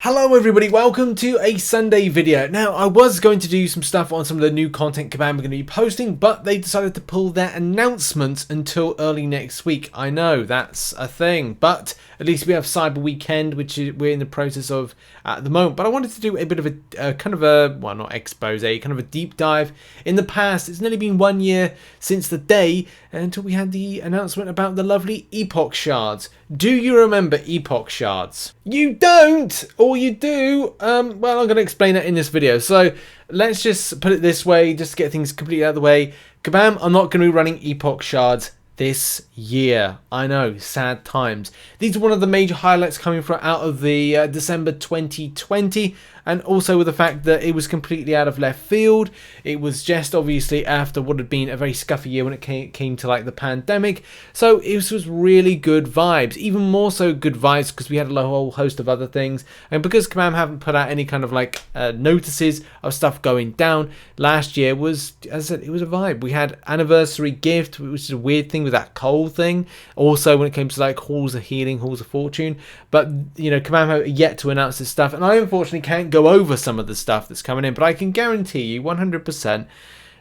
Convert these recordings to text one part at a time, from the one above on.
Hello everybody, welcome to a Sunday video. Now, I was going to do some stuff on some of the new content Kabam are going to be posting, but they decided to pull their announcements until early next week. I know, that's a thing, but at least we have Cyber Weekend, which we're in the process of at the moment. But I wanted to do a bit of a kind of a, well, not expose, kind of a deep dive in the past. It's nearly been 1 year since the day until we had the announcement about the lovely Epoch Shards. Do you remember Epoch Shards? You don't, or you do? Well, I'm going to explain that in this video. So let's just put it this way, just to get things completely out of the way. Kabam, I'm not going to be running Epoch Shards this year. I know, sad times. These are one of the major highlights coming from out of the December 2020, and also with the fact that it was completely out of left field. It was just obviously after what had been a very scuffy year when it came to like the pandemic. So it was really good vibes, even more so good vibes because we had a whole host of other things, and because Kabam haven't put out any kind of like notices of stuff going down. Last year was, as I said, it was a vibe. We had anniversary gift, which is a weird thing with that coal thing. Also, when it came to like halls of healing, halls of fortune, but you know, Kabam have yet to announce this stuff, and I unfortunately can't go over some of the stuff that's coming in, but I can guarantee you 100%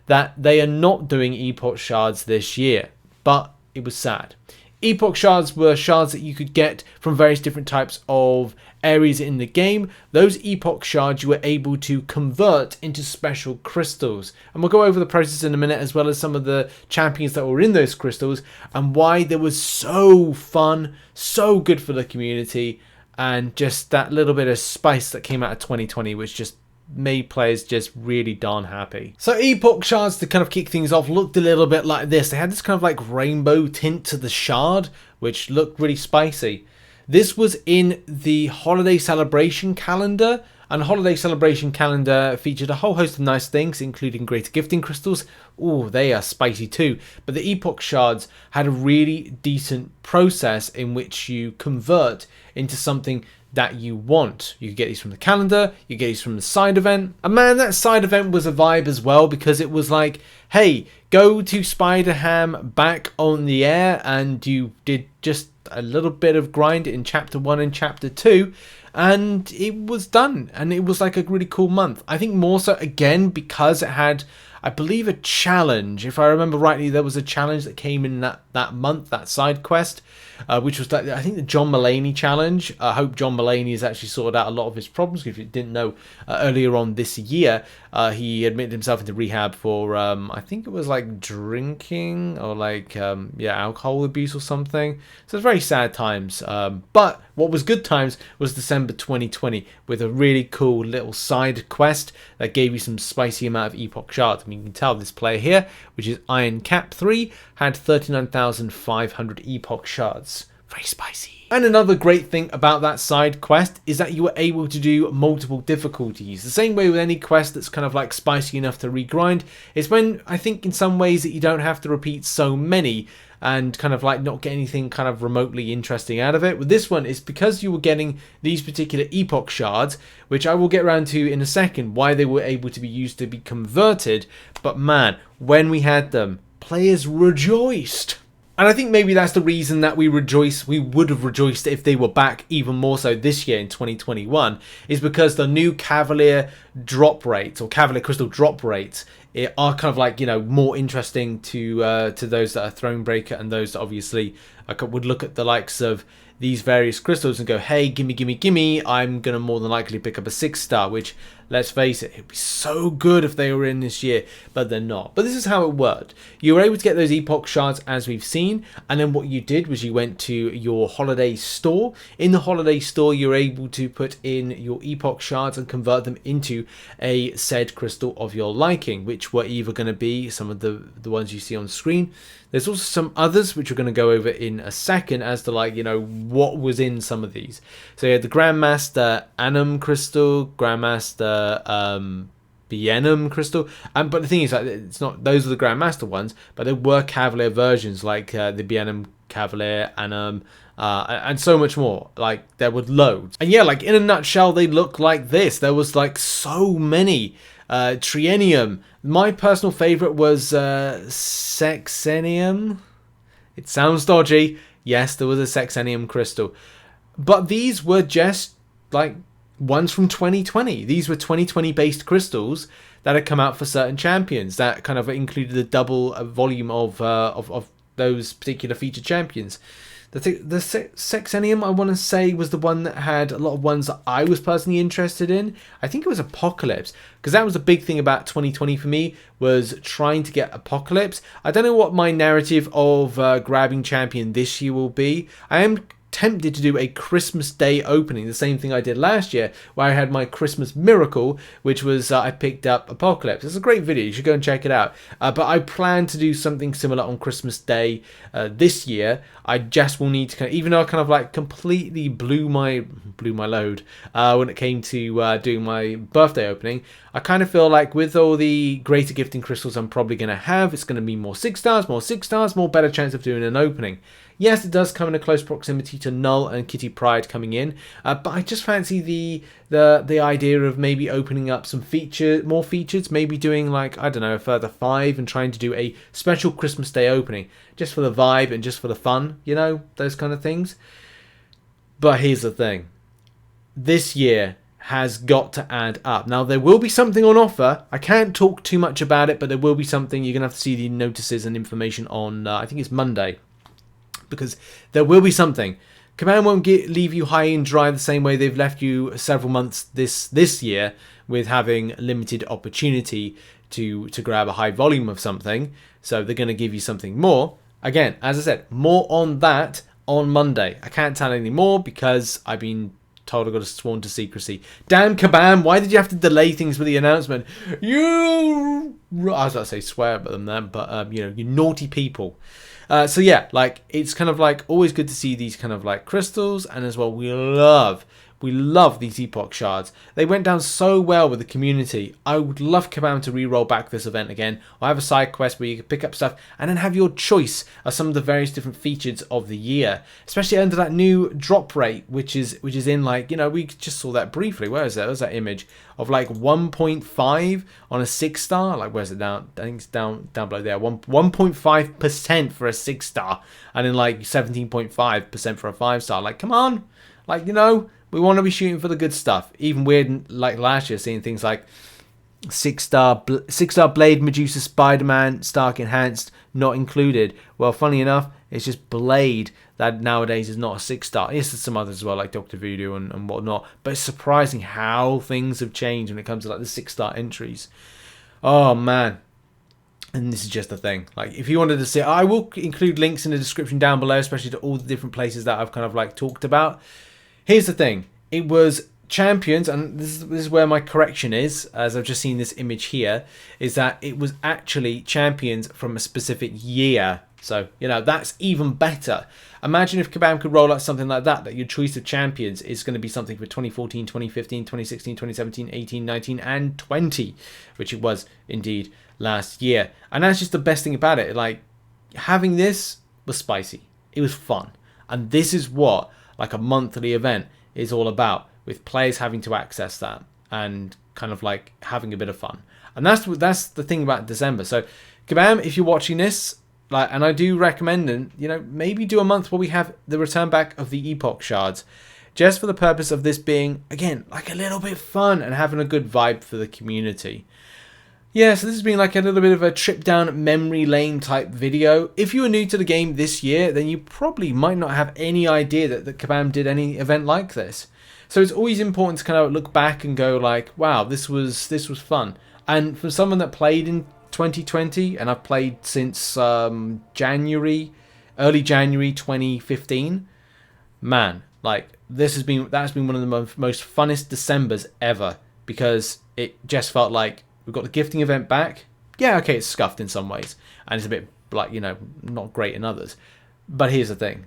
that they are not doing Epoch Shards this year. But it was sad. Epoch Shards were shards that you could get from various different types of areas in the game. Those Epoch Shards you were able to convert into special crystals. And we'll go over the process in a minute, as well as some of the champions that were in those crystals and why they were so fun, so good for the community, and just that little bit of spice that came out of 2020, which just made players just really darn happy. So Epoch Shards, to kind of kick things off, looked a little bit like this. They had this kind of like rainbow tint to the shard, which looked really spicy. This was in the holiday celebration calendar, and the holiday celebration calendar featured a whole host of nice things, including greater gifting crystals. Oh, they are spicy too. But the Epoch Shards had a really decent process in which you convert into something that you want. You get these from the calendar, you get these from the side event. And man, that side event was a vibe as well, because it was like, hey, go to Spider-Ham back on the air, and you did just a little bit of grind in chapter 1 and chapter 2, and it was done. And it was like a really cool month. I think more so again because it had, I believe, a challenge. If I remember rightly, there was a challenge that came in that month, that side quest, which was that, I think, the John Mulaney challenge. I hope John Mulaney has actually sorted out a lot of his problems. If you didn't know, earlier on this year, he admitted himself into rehab for, I think it was like drinking or like, alcohol abuse or something. So it's very sad times. But what was good times was December 2020 with a really cool little side quest that gave you some spicy amount of Epoch Shards. I mean, you can tell this player here, which is Iron Cap 3, had 39,500 Epoch Shards. Very spicy. And another great thing about that side quest is that you were able to do multiple difficulties. The same way with any quest that's kind of like spicy enough to regrind, is when I think in some ways that you don't have to repeat so many and kind of like not get anything kind of remotely interesting out of it. With this one, it's because you were getting these particular Epoch Shards, which I will get around to in a second, why they were able to be used to be converted. But man, when we had them, players rejoiced. And I think maybe that's the reason that we would have rejoiced if they were back even more so this year in 2021, is because the new Cavalier drop rates, or Cavalier Crystal drop rates, are kind of like, you know, more interesting to those that are Thronebreaker, and those that obviously would look at the likes of these various crystals and go, hey, gimme, gimme, gimme, I'm going to more than likely pick up a 6-star, which, let's face it, it'd be so good if they were in this year, but they're not. But this is how it worked. You were able to get those Epoch Shards, as we've seen, and then what you did was you went to your holiday store. In the holiday store, you're able to put in your Epoch Shards and convert them into a said crystal of your liking, which were either going to be some of the ones you see on screen. There's also some others which we're going to go over in a second as to, like, you know, what was in some of these. So you had the Grandmaster Anum Crystal, Grandmaster Bienum Crystal, but the thing is, like, it's not, those are the Grandmaster ones, but there were Cavalier versions like the Bienum Cavalier, Anum, and so much more. Like, there were loads. And yeah, like, in a nutshell, they look like this. There was like so many. Triennium. My personal favorite was Sexenium. It sounds dodgy. Yes, there was a Sexenium crystal. But these were just like ones from 2020. These were 2020 based crystals that had come out for certain champions that kind of included the double volume of those particular featured champions. The Sexenium, I want to say, was the one that had a lot of ones that I was personally interested in. I think it was Apocalypse, because that was a big thing about 2020 for me, was trying to get Apocalypse. I don't know what my narrative of grabbing champion this year will be. I am tempted to do a Christmas Day opening, the same thing I did last year, where I had my Christmas miracle, which was I picked up Apocalypse. It's a great video, you should go and check it out. But I plan to do something similar on Christmas Day this year. I just will need to even though I kind of like completely blew my load when it came to doing my birthday opening, I kind of feel like with all the greater gifting crystals I'm probably going to have, it's going to be more 6 stars, more better chance of doing an opening. Yes, it does come in a close proximity to Null and Kitty Pryde coming in, but I just fancy the idea of maybe opening up some more features, maybe doing like, I don't know, a further 5 and trying to do a special Christmas Day opening, just for the vibe and just for the fun, you know, those kind of things. But here's the thing. This year has got to add up. Now, there will be something on offer. I can't talk too much about it, but there will be something. You're going to have to see the notices and information on, I think it's Monday. Because there will be something. Kabam won't leave you high and dry the same way they've left you several months this year with having limited opportunity to grab a high volume of something. So they're going to give you something more. Again, as I said, more on that on Monday. I can't tell any more because I've been told I got sworn to secrecy. Damn Kabam, why did you have to delay things with the announcement? I was about to say swear at them then, but you know, you naughty people. So yeah, like it's kind of like always good to see these kind of like crystals, and as well we love these Epoch Shards. They went down so well with the community. I would love Kabam to re-roll back this event again. I have a side quest where you can pick up stuff and then have your choice of some of the various different features of the year, especially under that new drop rate, which is in like, you know, we just saw that briefly. Where is that? There's that image of like 1.5 on a 6-star. Like where's it down? I think it's down below there. 1.5% for a 6-star, and then like 17.5% for a 5-star. Like come on, like, you know. We want to be shooting for the good stuff. Even weird, like last year, seeing things like 6-star Blade, Medusa, Spider-Man, Stark Enhanced, not included. Well, funny enough, it's just Blade that nowadays is not a 6-star. Yes, there's some others as well, like Dr. Voodoo and whatnot. But it's surprising how things have changed when it comes to like the 6-star entries. Oh, man. And this is just the thing. Like, if you wanted to see, I will include links in the description down below, especially to all the different places that I've kind of like talked about. Here's the thing. It was champions, and this is where my correction is, as I've just seen this image here, is that it was actually champions from a specific year. So, you know, that's even better. Imagine if Kabam could roll out something like that your choice of champions is going to be something for 2014, 2015, 2016, 2017, 18, 19, and 20, which it was indeed last year. And that's just the best thing about it. Like, having this was spicy. It was fun. And this is what like a monthly event is all about, with players having to access that and kind of like having a bit of fun. And that's the thing about December. So Kabam, if you're watching this, like, and I do recommend it, you know, maybe do a month where we have the return back of the Epoch Shards, just for the purpose of this being, again, like a little bit fun and having a good vibe for the community. Yeah, so this has been like a little bit of a trip down memory lane type video. If you are new to the game this year, then you probably might not have any idea that Kabam did any event like this. So it's always important to kind of look back and go like, wow, this was fun. And for someone that played in 2020, and I've played since early January 2015, man, like that's been one of the most funnest Decembers ever, because it just felt like we've got the gifting event back. Yeah, okay, it's scuffed in some ways, and it's a bit like, you know, not great in others. But here's the thing.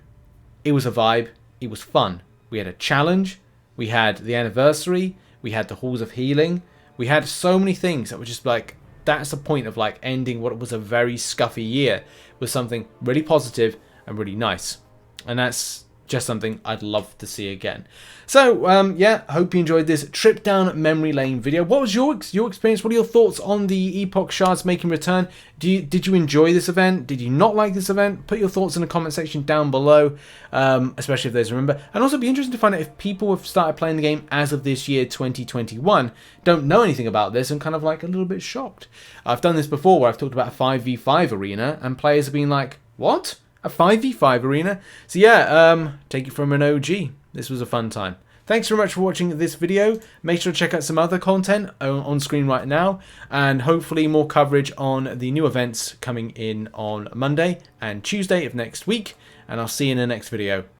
It was a vibe. It was fun. We had a challenge. We had the anniversary. We had the Halls of Healing. We had so many things that were just like, that's the point of like ending what was a very scuffy year with something really positive and really nice. And that's just something I'd love to see again. So, yeah, hope you enjoyed this trip down memory lane video. What was your experience? What are your thoughts on the Epoch Shards making return? Did you enjoy this event? Did you not like this event? Put your thoughts in the comment section down below, especially if there's remember. And also be interested to find out if people have started playing the game as of this year, 2021, don't know anything about this and kind of like a little bit shocked. I've done this before where I've talked about a 5v5 arena and players have been like, what? A 5v5 arena? So yeah, take it from an OG. This was a fun time. Thanks very much for watching this video. Make sure to check out some other content on screen right now, and hopefully more coverage on the new events coming in on Monday and Tuesday of next week, and I'll see you in the next video.